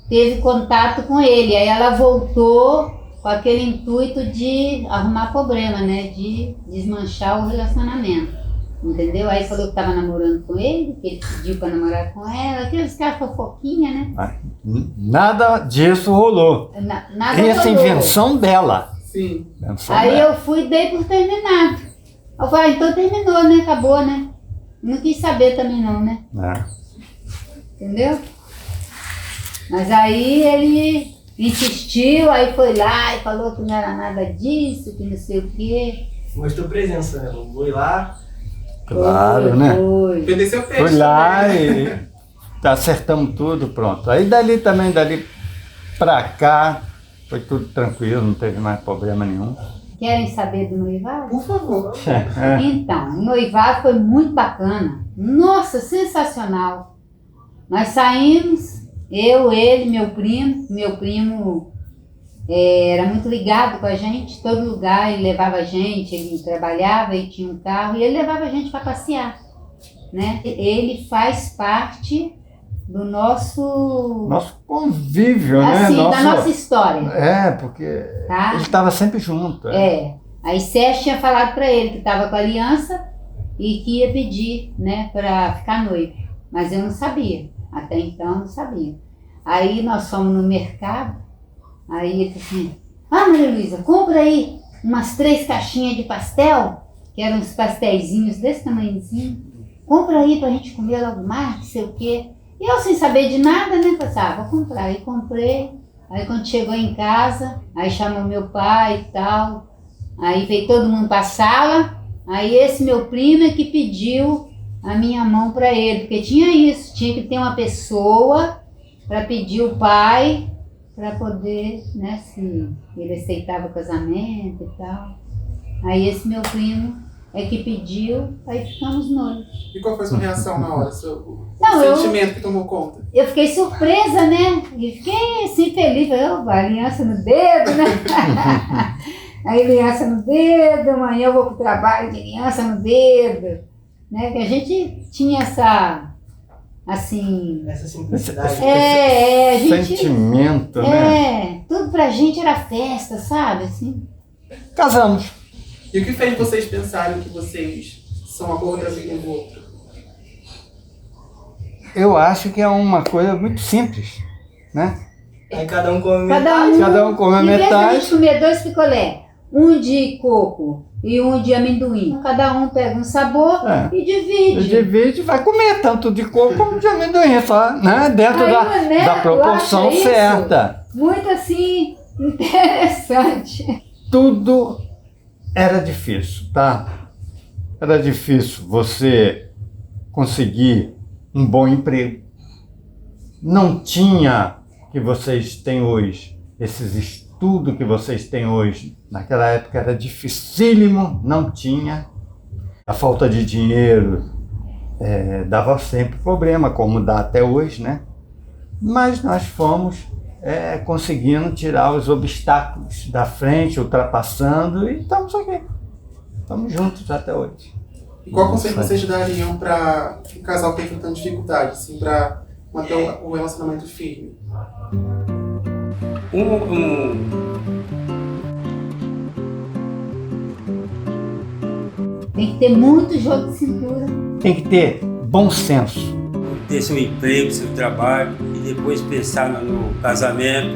teve contato com ele. Aí ela voltou com aquele intuito de arrumar problema, né? De desmanchar o relacionamento. Entendeu? Aí falou que estava namorando com ele, que ele pediu para namorar com ela, aqueles caras fofoquinha, né? Nada disso rolou. Nada Essa rolou. invenção dela. Sim. Aí eu fui e dei por terminado. Eu falei, então terminou, né? Acabou, né? Não quis saber também não, né? Entendeu? Mas aí ele insistiu, aí foi lá e falou que não era nada disso, que não sei o quê. Mostrou presença, né? Vou ir lá. Claro, né? Vender seu peixe. Fui lá e acertamos tudo, pronto. Aí dali pra cá, foi tudo tranquilo, não teve mais problema nenhum. Querem saber do noivado? Por favor. Então, o noivado foi muito bacana. Nossa, sensacional. Nós saímos, eu, ele, meu primo. Meu primo era muito ligado com a gente. Todo lugar ele levava a gente, ele trabalhava e tinha um carro. E ele levava a gente para passear, né? Ele faz parte do nosso convívio, né? assim, da nossa história. Porque tá? ele estava sempre junto. Aí Sérgio tinha falado para ele que estava com a aliança e que ia pedir, né, para ficar noivo. Mas eu não sabia. Até então eu não sabia. Aí nós fomos no mercado. Aí ele disse assim, Maria Luísa, compra aí umas 3 caixinhas de pastel, que eram uns pastelzinhos desse tamanhozinho. Compra aí pra gente comer logo mais, não sei o quê. E eu sem saber de nada, né, pensava, vou comprar. Aí comprei. Aí quando chegou em casa, aí chamou meu pai e tal. Aí veio todo mundo pra sala. Aí esse meu primo é que pediu a minha mão pra ele, porque tinha isso, tinha que ter uma pessoa pra pedir o pai para poder, né, se ele aceitava o casamento e tal. Aí esse meu primo é que pediu, aí ficamos noivos. E qual foi a sua reação na hora? O Não, sentimento que tomou conta? Eu fiquei surpresa, né? E fiquei assim feliz, a aliança no dedo, né? Aí aliança no dedo, amanhã eu vou pro trabalho de aliança no dedo, né? Que a gente tinha assim... Essa simplicidade. A gente... Sentimento, né? Tudo pra gente era festa, sabe? Assim. Casamos. E o que fez vocês pensarem que vocês são amor da vida um do outro? Eu acho que é uma coisa muito simples, né? Aí cada um come Cada um come a Em vez de a metade. gente comer 2 picolé, um de coco e um de amendoim, cada um pega um sabor e divide. Divide, vai comer tanto de coco como de amendoim, só, né? Dentro Aí, né, da proporção eu acho isso certa. Muito assim, interessante. Tudo era difícil, tá? Era difícil você conseguir um bom emprego. Não tinha o que vocês têm hoje, esses estudos que vocês têm hoje. Naquela época era dificílimo, não tinha. A falta de dinheiro dava sempre problema, como dá até hoje, né? Mas nós fomos conseguindo tirar os obstáculos da frente, ultrapassando, e estamos aqui. Estamos juntos até hoje. E qual conselho vocês dariam para um casal que tem tanta dificuldade, assim, para manter o relacionamento firme? Tem que ter muito jogo de cintura. Tem que ter bom senso. Ter seu emprego, seu trabalho e depois pensar no casamento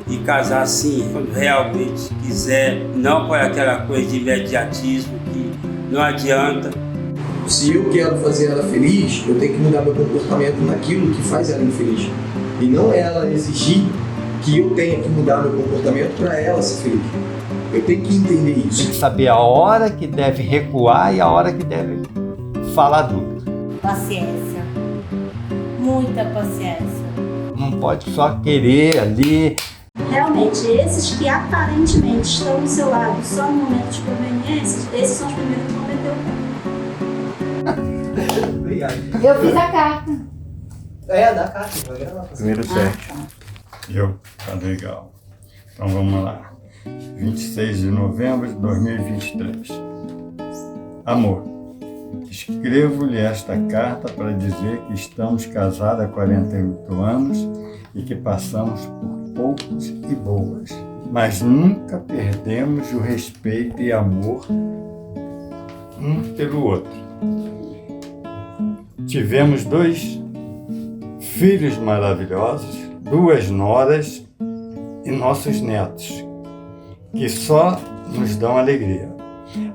e casar assim, quando realmente quiser, não por aquela coisa de imediatismo que não adianta. Se eu quero fazer ela feliz, eu tenho que mudar meu comportamento naquilo que faz ela infeliz. E não ela exigir que eu tenha que mudar meu comportamento para ela ser feliz. Eu tenho que entender isso. Tem que saber a hora que deve recuar e a hora que deve falar duro. Paciência. Muita paciência. Não pode só querer ali. Realmente, esses que aparentemente estão do seu lado só no momento de conveniência, esses são os primeiros que vão meter o pé. Obrigado. Eu fiz a carta. Da carta, vai gravar. Primeiro certo. Tá legal. Então vamos lá. 26 de novembro de 2023. Amor, escrevo-lhe esta carta para dizer que estamos casados há 48 anos e que passamos por poucos e boas, mas nunca perdemos o respeito e amor um pelo outro. Tivemos 2 filhos maravilhosos, 2 noras e nossos netos, que só nos dão alegria.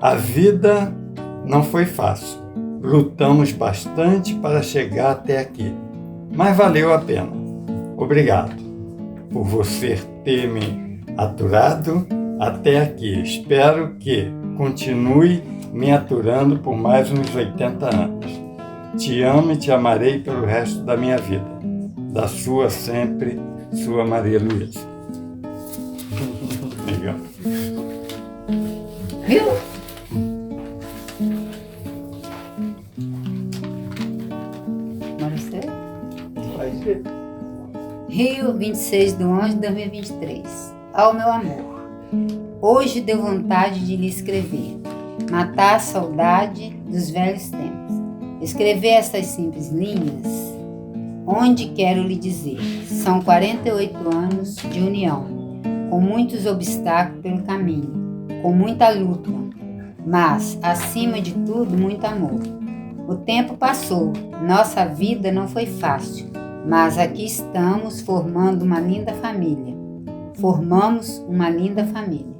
A vida não foi fácil. Lutamos bastante para chegar até aqui, mas valeu a pena. Obrigado por você ter me aturado até aqui. Espero que continue me aturando por mais uns 80 anos. Te amo e te amarei pelo resto da minha vida. Da sua sempre, sua Maria Luísa. Legal. Viu? Agora você? Pode ver. Rio, 26 de 11 de 2023. Ao meu amor, hoje deu vontade de lhe escrever, matar a saudade dos velhos tempos. Escrever essas simples linhas, onde quero lhe dizer, são 48 anos de união, com muitos obstáculos pelo caminho, com muita luta, mas, acima de tudo, muito amor. O tempo passou, nossa vida não foi fácil, mas aqui estamos formando uma linda família. Formamos uma linda família.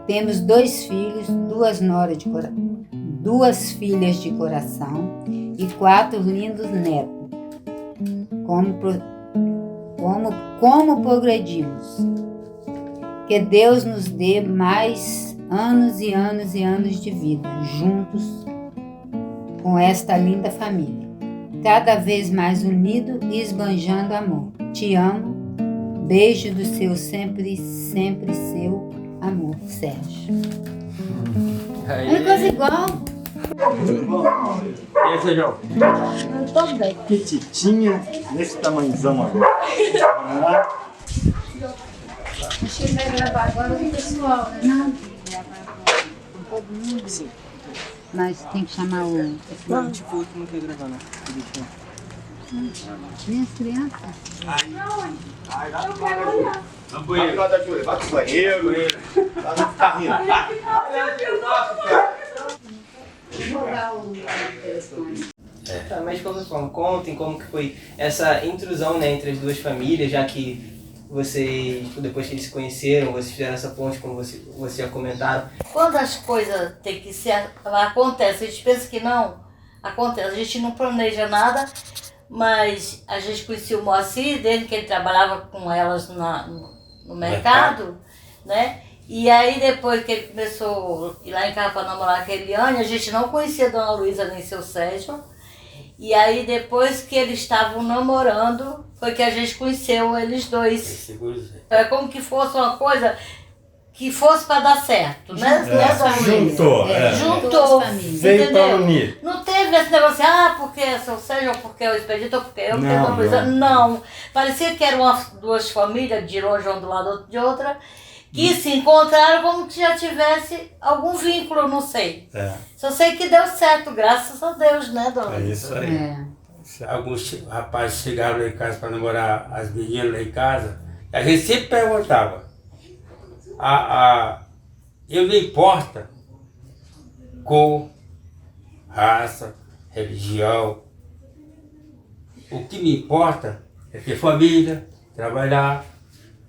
Temos 2 filhos, 2 noras de coração, 2 filhas de coração e 4 lindos netos. Como progredimos? Que Deus nos dê mais anos e anos e anos de vida juntos com esta linda família, cada vez mais unido e esbanjando amor. Te amo. Beijo do seu sempre, sempre seu amor, Sérgio. É coisa igual. E aí, Sérgio? Eu tô bem. Que titinha nesse tamanhozão agora. Vamos lá? Acho que ele vai gravar agora o pessoal, né? Não. Com todo mundo. Sim. Mas tem que chamar o... Não, tipo, o último que ia gravar, né? Minhas crianças. Eu quero olhar. Vai lá da Júlia, vai pro banheiro. Ela não ficar rindo. Tá, mas contem como que foi essa intrusão, né, entre as duas famílias, já que vocês, depois que eles se conheceram, vocês fizeram essa ponte, como vocês já comentaram. Quando as coisas tem que ser, acontece, a gente pensa que não, acontece, a gente não planeja nada, mas a gente conhecia o Moacir, desde que ele trabalhava com elas no mercado, né? E aí depois que ele começou a ir lá em casa para namorar com a Eliane, a gente não conhecia a Dona Luísa nem seu Sérgio. E aí depois que eles estavam namorando, foi que a gente conheceu eles dois. É como que fosse uma coisa que fosse para dar certo, né? Juntou. Juntou, entendeu? Unir. Não teve esse negócio assim, porque é seu Sérgio, ou porque é o Expedito, ou porque eu, porque Não, Dona Luísa. Não. Parecia que eram duas famílias, de longe uma do lado, outra de outra, que se encontraram como que já tivesse algum vínculo, não sei. Só sei que deu certo, graças a Deus, né, Dona Luísa? É isso aí. Alguns rapazes chegaram lá em casa para namorar as meninas lá em casa, a gente sempre perguntava, eu não importa cor, raça, religião, o que me importa é ter família, trabalhar,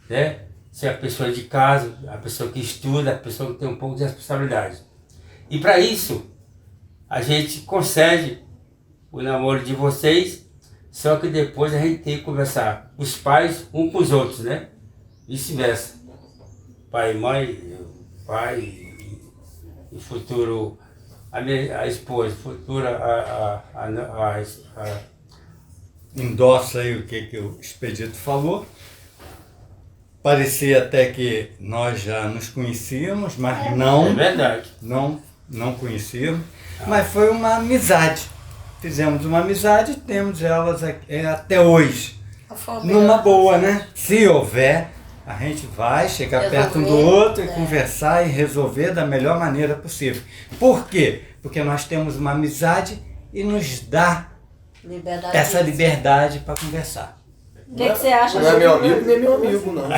né? Ser a pessoa de casa, a pessoa que estuda, a pessoa que tem um pouco de responsabilidade. E para isso, a gente concede o namoro de vocês, só que depois a gente tem que conversar os pais um com os outros, né? Vice-versa. Pai e mãe, pai e futuro, a esposa, futura Endossa aí o que o Expedito falou. Parecia até que nós já nos conhecíamos, mas não. É verdade. Não conhecíamos, mas foi uma amizade. Fizemos uma amizade e temos elas até hoje. Numa boa, né? Se houver, a gente vai chegar perto um do outro e conversar e resolver da melhor maneira possível. Por quê? Porque nós temos uma amizade e nos dá essa liberdade para conversar. O que você acha? Não é meu amigo, nem meu amigo, não.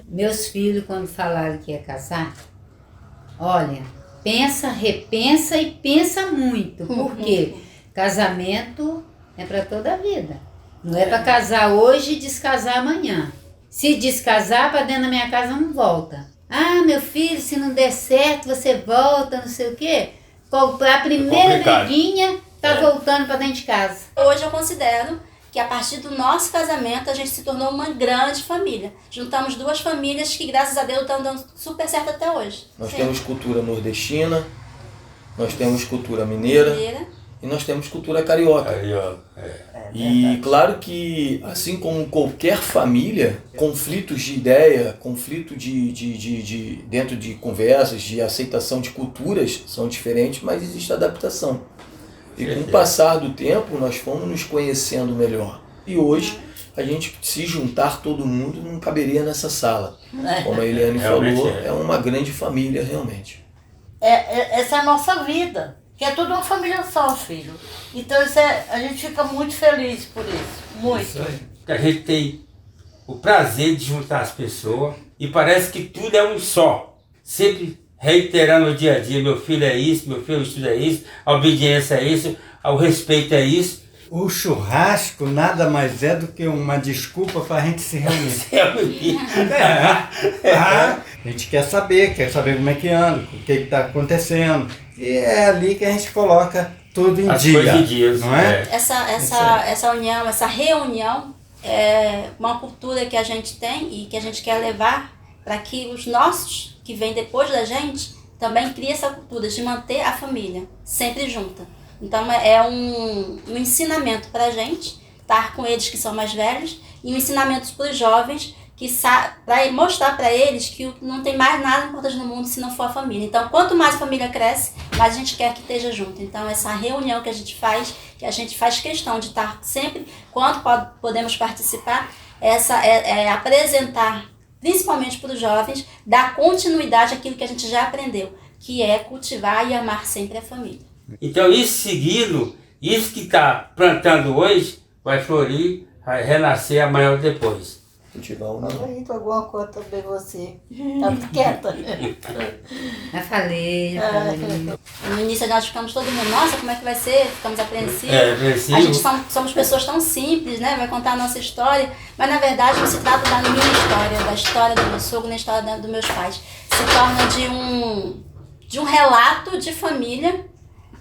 Meus filhos, quando falaram que ia casar, olha, pensa, repensa e pensa muito. Por quê? Casamento é para toda a vida. Não é para casar hoje e descasar amanhã. Se descasar, para dentro da minha casa não volta. Ah, meu filho, se não der certo, você volta, não sei o quê. A primeira briguinha tá voltando para dentro de casa. Hoje eu considero que a partir do nosso casamento a gente se tornou uma grande família. Juntamos duas famílias que, graças a Deus, estão dando super certo até hoje. Nós temos cultura nordestina, nós temos cultura mineira e nós temos cultura carioca. E claro que, assim como qualquer família, conflitos de ideia, conflito dentro de conversas, de aceitação de culturas são diferentes, mas existe adaptação. E com o passar do tempo, nós fomos nos conhecendo melhor. E hoje, a gente se juntar todo mundo não caberia nessa sala. Como a Eliane falou, é uma grande família, realmente. Essa é a nossa vida, que é tudo uma família só, filho. Então a gente fica muito feliz por isso, muito. A gente tem o prazer de juntar as pessoas e parece que tudo é um só. Sempre reiterando o dia a dia, meu filho é isso, meu filho estuda é isso, a obediência é isso, o respeito é isso. O churrasco nada mais é do que uma desculpa para a gente se reunir. A gente quer saber como é que anda, o que está acontecendo. E é ali que a gente coloca tudo em dia, não é? Essa união, essa reunião é uma cultura que a gente tem e que a gente quer levar para que os nossos, que vêm depois da gente, também criem essa cultura de manter a família sempre junta. Então é um ensinamento para a gente, estar com eles que são mais velhos, e um ensinamento para os jovens, para mostrar para eles que não tem mais nada importante no mundo se não for a família. Então, quanto mais a família cresce, mais a gente quer que esteja junto. Então, essa reunião que a gente faz questão de estar sempre, quando podemos participar, apresentar, principalmente para os jovens, dar continuidade àquilo que a gente já aprendeu, que é cultivar e amar sempre a família. Então, isso seguindo, Isso que está plantando hoje vai florir, vai renascer amanhã ou depois. Falei alguma coisa também você. Tá quieta. Já falei. No início nós ficamos todo mundo, nossa, como é que vai ser? Ficamos apreensivos. Apreensivo. A gente somos pessoas tão simples, né? Vai contar a nossa história, mas na verdade não se trata da minha história, da história do meu sogro, nem da história dos meus pais. Se torna de um relato de família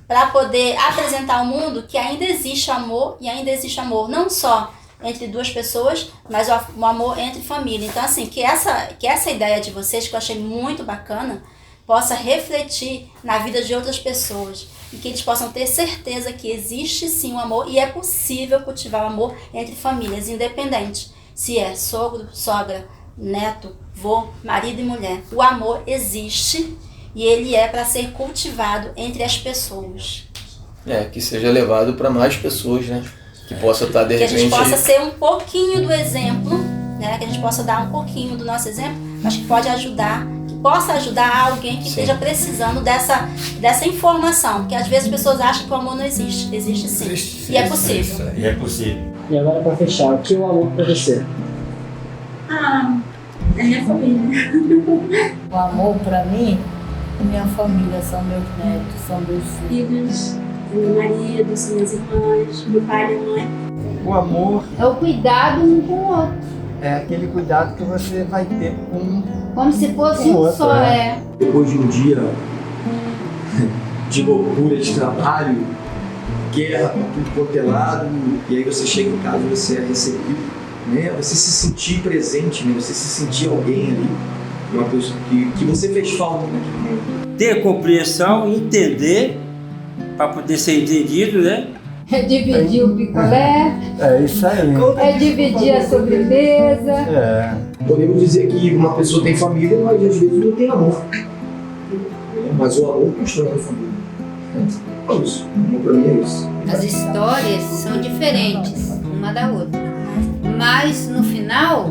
para poder apresentar ao mundo que ainda existe amor e ainda existe amor não só entre duas pessoas, mas o amor entre família. Então, assim, que essa ideia de vocês, que eu achei muito bacana, possa refletir na vida de outras pessoas. E que eles possam ter certeza que existe sim o amor e é possível cultivar o amor entre famílias, independente se é sogro, sogra, neto, vô, marido e mulher. O amor existe e ele é para ser cultivado entre as pessoas. Que seja levado para mais pessoas, né? Que possa estar de repente... Que a gente possa ser um pouquinho do exemplo, né? Que a gente possa dar um pouquinho do nosso exemplo, mas que possa ajudar alguém que esteja precisando dessa informação. Porque às vezes as pessoas acham que o amor não existe. Existe sim. E é possível. E é possível. E agora para fechar, o que é o amor para você? É minha família. O amor para mim, minha família, são meus netos, são meus filhos. Meu marido, são minhas irmãs, meu pai e minha mãe. O amor É o cuidado um com o outro. é aquele cuidado que você vai ter com Como se fosse o um outro, só, Depois de um dia de loucura, de trabalho, guerra para tudo quanto é lado, e aí você chega em casa e você é recebido, né? Você se sentir presente, né? Você se sentir alguém ali, uma pessoa que você fez falta naquele momento. Ter compreensão, entender, para poder ser entendido, né? É dividir o picolé, É isso aí. é dividir a sobremesa. É. Podemos dizer que uma pessoa tem família, mas às vezes não tem amor. Mas o amor constrói a família. É isso. O amor para mim é isso. As histórias são diferentes uma da outra. Mas no final,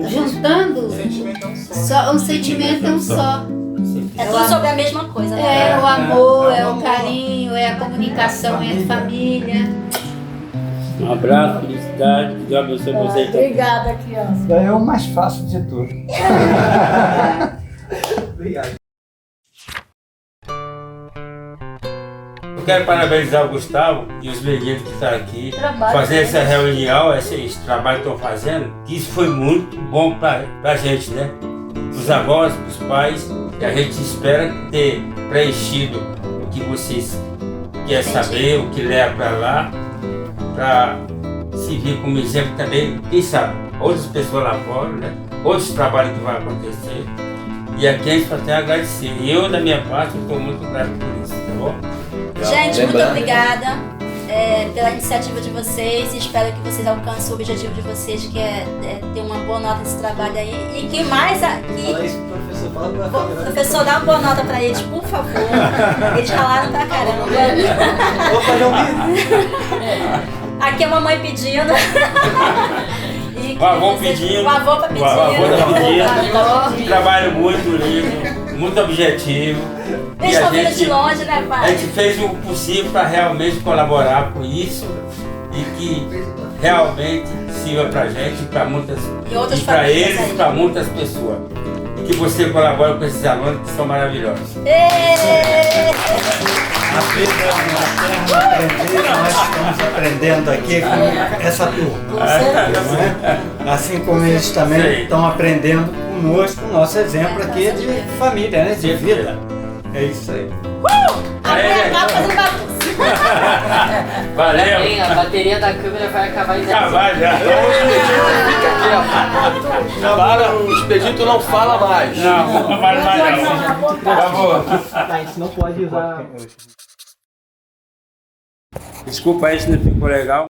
juntando, só um sentimento é um só. É tudo sobre a mesma coisa, né? É o amor, é o carinho, é a comunicação entre família. Um abraço, felicidade, que Deus abençoe vocês. Obrigada, criança. É o mais fácil de tudo. Obrigado. Eu quero parabenizar o Gustavo e os meninos que estão aqui Trabalho, fazendo né? essa reunião, esse trabalho que estão fazendo, que isso foi muito bom para a gente, né? Os avós, os pais, e a gente espera ter preenchido o que vocês querem saber, o que leva para lá, para servir como exemplo também, quem sabe, outras pessoas lá fora, né? Outros trabalhos que vão acontecer. E aqui a gente só tem a agradecer. E eu, da minha parte, estou muito grato por isso, tá bom? Gente, muito obrigada pela iniciativa de vocês e espero que vocês alcancem o objetivo de vocês, que é ter uma boa nota nesse trabalho aí. E que mais aqui. Fala isso pro professor, fala pra câmera. Professor, dá uma boa nota pra eles, por favor. Eles ralaram pra caramba. Vou fazer um vídeo. Aqui é a mamãe pedindo. E que O avô vocês- pedindo. O avô tá pedindo. O avô tá Avô. pedindo. Trabalho muito lindo, muito objetivo. Eles E a estão vindo gente- de longe, né, A pai? gente fez o possível para realmente colaborar com isso e que realmente sirva para gente, para muitas, E outras para famílias eles, aí. para muitas pessoas. E que você colabore com esses alunos que são maravilhosos. Êêêê! Nós estamos aprendendo aqui com essa turma. Né? Assim como eles também estão aprendendo conosco, o nosso exemplo aqui de família, né? De vida. É isso aí. A mãe acaba fazendo bagunça. Valeu! A bateria da câmera vai acabar em Acabar já. Para, o expedito não fala mais. Não, não vale mais não. Por favor. A gente não pode usar. Desculpa aí se não ficou legal.